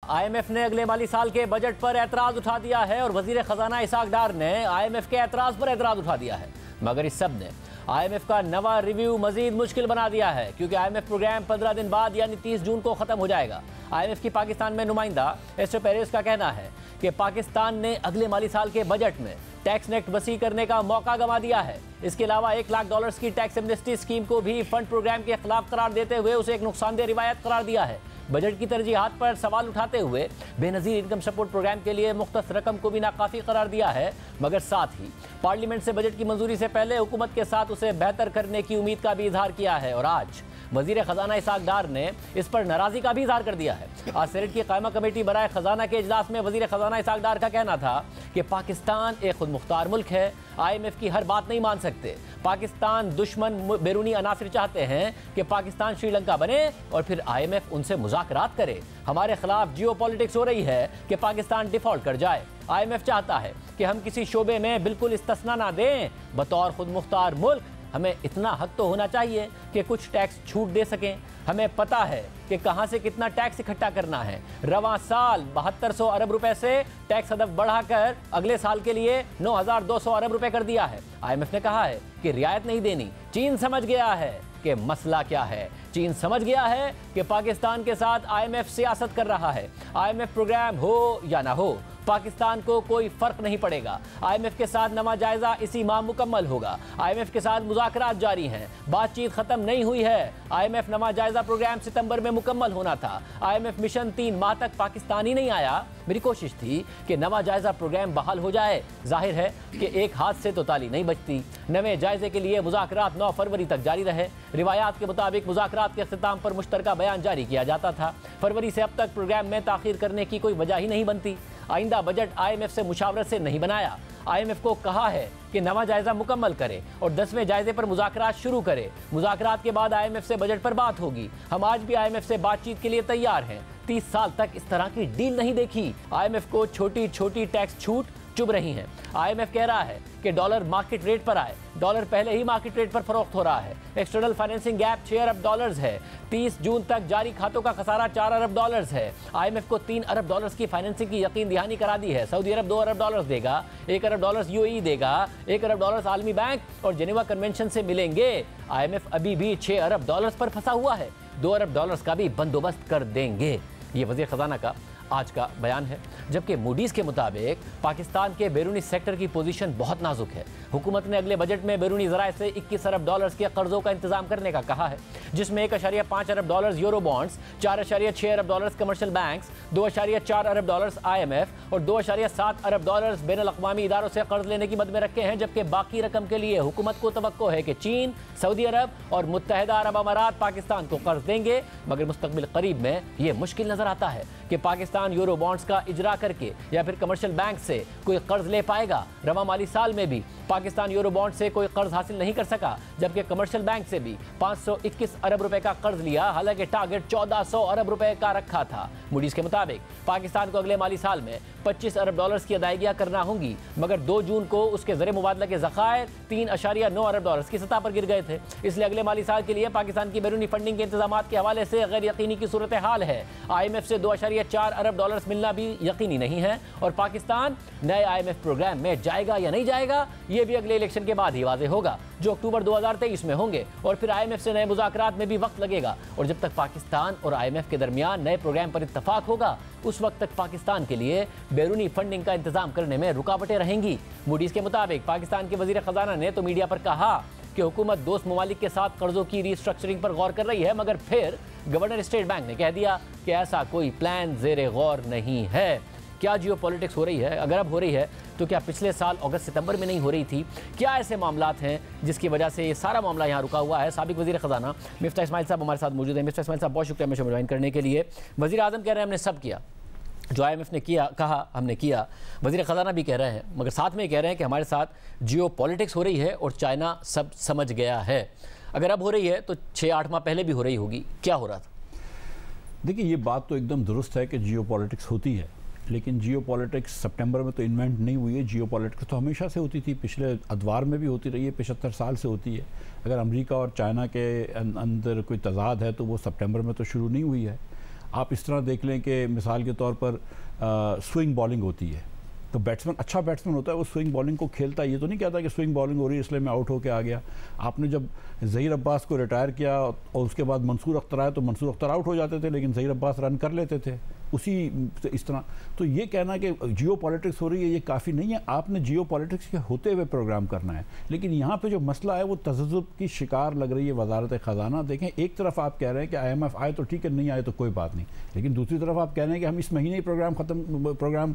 IMF ने अगले माली साल के बजट पर एतराज उठा दिया है और वजीर खजाना इसाक डार ने IMF के एतराज पर एतराज उठा दिया है। मगर इस सब ने IMF का नवा रिव्यू मजीद मुश्किल बना दिया है, क्योंकि IMF प्रोग्राम 15 दिन बाद यानी 30 जून को खत्म हो जाएगा। IMF की पाकिस्तान में नुमाइंदा एस्टर पेरेस का कहना है कि पाकिस्तान ने अगले माली साल के बजट में टैक्स नेट वसी करने का मौका गंवा दिया है। इसके अलावा $1 लाख की टैक्स एमनेस्टी स्कीम को भी फंड प्रोग्राम के खिलाफ करार देते हुए उसे एक नुकसानदेह रिवायत करार दिया है। बजट की तरजीहात पर सवाल उठाते हुए बेनज़ीर इनकम सपोर्ट प्रोग्राम के लिए मुख्तस रकम को भी नाकाफी करार दिया है, मगर साथ ही पार्लियामेंट से बजट की मंजूरी से पहले हुकूमत के साथ उसे बेहतर करने की उम्मीद का भी इजहार किया है। और आज वजीर खजाना इसाक डार ने इस पर नाराजी का भी इजहार कर दिया है। आज सेनेट की कायमा कमेटी बराए खजाना के इजलास में वजीर खजाना इसाक डार का कहना था कि पाकिस्तान एक खुद मुख्तार मुल्क है, IMF की हर बात नहीं मान सकते। पाकिस्तान दुश्मन बैरूनी अनासिर चाहते हैं कि पाकिस्तान श्रीलंका बने और फिर IMF उनसे मुज़ाकरात करे। हमारे खिलाफ जियो पॉलिटिक्स हो रही है कि पाकिस्तान डिफॉल्ट कर जाए। IMF चाहता है कि हम किसी शोबे में बिल्कुल इस्तिस्ना ना दें। बतौर खुद मुख्तार मुल्क हमें इतना हक तो होना चाहिए कि कुछ टैक्स छूट दे सकें। हमें पता है कि कहां से कितना टैक्स इकट्ठा करना है। रवां साल 7200 अरब रुपए से टैक्स हदफ बढ़ाकर अगले साल के लिए 9200 अरब रुपए कर दिया है। IMF ने कहा है कि रियायत नहीं देनी। चीन समझ गया है कि मसला क्या है। चीन समझ गया है कि पाकिस्तान के साथ IMF सियासत कर रहा है। IMF प्रोग्राम हो या ना हो, पाकिस्तान को कोई फर्क नहीं पड़ेगा। IMF के साथ नवा जायजा इसी माह मुकम्मल होगा। IMF के साथ मुज़ाकरात जारी हैं, बातचीत खत्म नहीं हुई है। IMF नवा जायजा प्रोग्राम सितंबर में मुकम्मल होना था। IMF मिशन 3 माह तक पाकिस्तान ही नहीं आया। मेरी कोशिश थी कि नवा जायजा प्रोग्राम बहाल हो जाए। जाहिर है कि एक हाथ से तो ताली नहीं बजती। नवे जायजे के लिए मुज़ाकरात 9 फरवरी तक जारी रहे। रिवायात के मुताबिक मुज़ाकरात के अख्तिताम पर मुश्तरका बयान जारी किया जाता था। फरवरी से अब तक प्रोग्राम में ताख़ीर करने की कोई वजह ही नहीं बनती। आइंदा बजट IMF से मुशावरत से नहीं बनाया। IMF को कहा है कि नवा जायजा मुकम्मल करे और 10वें जायजे पर मुज़ाकरात शुरू करे। मुज़ाकरात के बाद IMF से बजट पर बात होगी। हम आज भी IMF से बातचीत के लिए तैयार हैं। 30 साल तक इस तरह की डील नहीं देखी। IMF को छोटी छोटी टैक्स छूट चुभ रही हैं। IMF कह रहा है कि डॉलर मार्केट रेट पर आए। डॉलर पहले ही मार्केट रेट पर फरोख्त हो रहा है। एक्सटर्नल फाइनेंसिंग गैप $6 अरब है। 30 जून तक जारी खातों का खसारा $4 अरब है। IMF को $3 अरब की फाइनेंसिंग की यकीन दहानी करा दी है। सऊदी अरब $2 अरब देगा, $1 अरब UAE देगा, $1 अरब आलमी बैंक और जेनेवा कन्वेंशन से मिलेंगे। IMF अभी भी $6 अरब पर फंसा हुआ है। $2 अरब का भी बंदोबस्त कर देंगे। ये वज़ीर ख़जाना का आज का बयान है। जबकि मूडीज़ के मुताबिक पाकिस्तान के बैरूनी सेक्टर की पोजीशन बहुत नाजुक है। हुकूमत ने अगले बजट में बैरूनी ज़राए से $21 अरब के कर्ज़ों का इंतजाम करने का कहा है, जिसमें $1.5 अरब यूरो बॉन्ड्स, $4.6 अरब कमर्शियल बैंक्स, $2.4 अरब IMF और $2.7 अरब बैनुल-अक़वामी इदारों से कर्ज लेने की मद में रखे हैं। जबकि बाकी रकम के लिए हुकूमत को तवक्को है कि चीन, सऊदी अरब और मुत्तहिदा अरब अमारात पाकिस्तान को कर्ज देंगे। मगर मुस्तक़बिल करीब में ये मुश्किल नज़र आता है कि पाकिस्तान यूरो बॉन्ड्स का इजरा करके या फिर कमर्शियल बैंक से कोई कर्ज ले पाएगा। रवा माली साल में भी पाकिस्तान यूरो बॉन्ड से कोई कर्ज हासिल नहीं कर सका, जबकि कमर्शियल बैंक से भी 521 अरब रुपए का कर्ज लिया, हालांकि टारगेट 1400 अरब रुपए का रखा था। मूडीज के मुताबिक पाकिस्तान को अगले माली साल में $25 अरब की अदायगियां करना होंगी, मगर 2 जून को उसके ज़र मुबादला के ज़खायर $3.9 अरब की सतह पर गिर गए थे। इसलिए अगले माली साल के लिए पाकिस्तान की बैरूनी फंडिंग के इंतजाम के हवाले से गैर यकीनी की सूरत हाल है। IMF से $2.4 अरब मिलना भी यकीनी नहीं है और पाकिस्तान नए IMF प्रोग्राम में जाएगा या नहीं जाएगा, ये भी अगले इलेक्शन के बाद ही वाज़ेह होगा, जो अक्टूबर 2023 में होंगे। और फिर IMF से नए मुज़ाकरात में भी वक्त लगेगा और जब तक पाकिस्तान और IMF के दरमियान नए प्रोग्राम पर इत्तफाक होगा, उस वक्त तक पाकिस्तान के लिए बैरूनी फंडिंग का इंतजाम करने में रुकावटें रहेंगी। मूडीज के मुताबिक पाकिस्तान के वज़ीर ख़जाना ने तो मीडिया पर कहा कि हुकूमत दोस्त ममालिक के साथ कर्जों की रीस्ट्रक्चरिंग पर गौर कर रही है, मगर फिर गवर्नर स्टेट बैंक ने कह दिया कि ऐसा कोई प्लान ज़ेरे गौर नहीं है। क्या जियो पॉलिटिक्स हो रही है? अगर अब हो रही है तो क्या पिछले साल अगस्त सितंबर में नहीं हो रही थी? क्या ऐसे मामलात हैं जिसकी वजह से ये सारा मामला यहाँ रुका हुआ है? साबिक वज़ीर ख़जाना मिफ्ता इस्माइल साहब हमारे साथ मौजूद हैं। मिफ्ता इस्माइल साहब, बहुत शुक्रिया हमें ज्वाइन करने के लिए। वज़ीर आज़म कह रहे हैं हमने सब किया जो IMF ने किया, कहा हमने किया। वज़ीर ख़जाना भी कह रहे हैं, मगर साथ में कह रहे हैं कि हमारे साथ जियो पॉलिटिक्स हो रही है और चाइना सब समझ गया है। अगर अब हो रही है तो 6-8 माह पहले भी हो रही होगी। क्या हो रहा था? देखिए, ये बात तो एकदम दुरुस्त है कि जियो पॉलिटिक्स होती है, लेकिन जियो पॉलिटिक्स सितंबर में तो इन्वेंट नहीं हुई है। जियो पॉलिटिक्स तो हमेशा से होती थी, पिछले अदवार में भी होती रही है, 75 साल से होती है। अगर अमेरिका और चाइना के अंदर कोई तजाद है तो वो सितंबर में तो शुरू नहीं हुई है। आप इस तरह देख लें कि मिसाल के तौर पर स्विंग बॉलिंग होती है, तो बैट्समैन अच्छा बैट्समैन होता है, वो स्विंग बॉलिंग को खेलता है। ये तो नहीं कहता कि स्विंग बॉलिंग हो रही है इसलिए मैं आउट होके आ गया। आपने जब ज़हीर अब्बास को रिटायर किया और उसके बाद मंसूर अख्तर आए तो मंसूर अख्तर आउट हो जाते थे, लेकिन ज़हीर अब्बास रन कर लेते थे उसी इस तरह। तो ये कहना कि जियो पॉलिटिक्स हो रही है ये काफ़ी नहीं है। आपने जियो पॉलिटिक्स के होते हुए प्रोग्राम करना है। लेकिन यहाँ पे जो मसला है वो तज़ब्ज़ुब की शिकार लग रही है वजारत ख़जाना। देखें, एक तरफ आप कह रहे हैं कि IMF आए तो ठीक है, नहीं आए तो कोई बात नहीं, लेकिन दूसरी तरफ आप कह रहे हैं कि हम इस महीने ही प्रोग्राम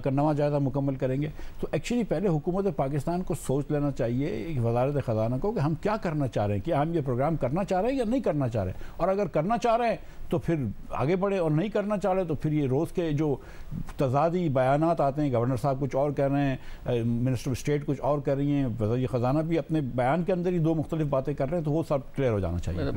का नवा जायज़ा मुकम्मल करेंगे। तो एक्चुअली पहले हुकूमत पाकिस्तान को सोच लेना चाहिए, वजारत ख़जाना को, कि हम क्या करना चाह रहे हैं, कि हम ये प्रोग्राम करना चाह रहे हैं या नहीं करना चाह रहे हैं। और अगर करना चाह रहे हैं तो फिर आगे बढ़े, और नहीं करना चाह रहे तो फिर ये रोज़ के जो तज़ादी बयानात आते हैं, गवर्नर साहब कुछ और कह रहे हैं, मिनिस्टर ऑफ स्टेट कुछ और कर रही हैं, वज़ीर ख़जाना भी अपने बयान के अंदर ही दो मुख्तलिफ बातें कर रहे हैं, तो वो सब क्लियर हो जाना चाहिए।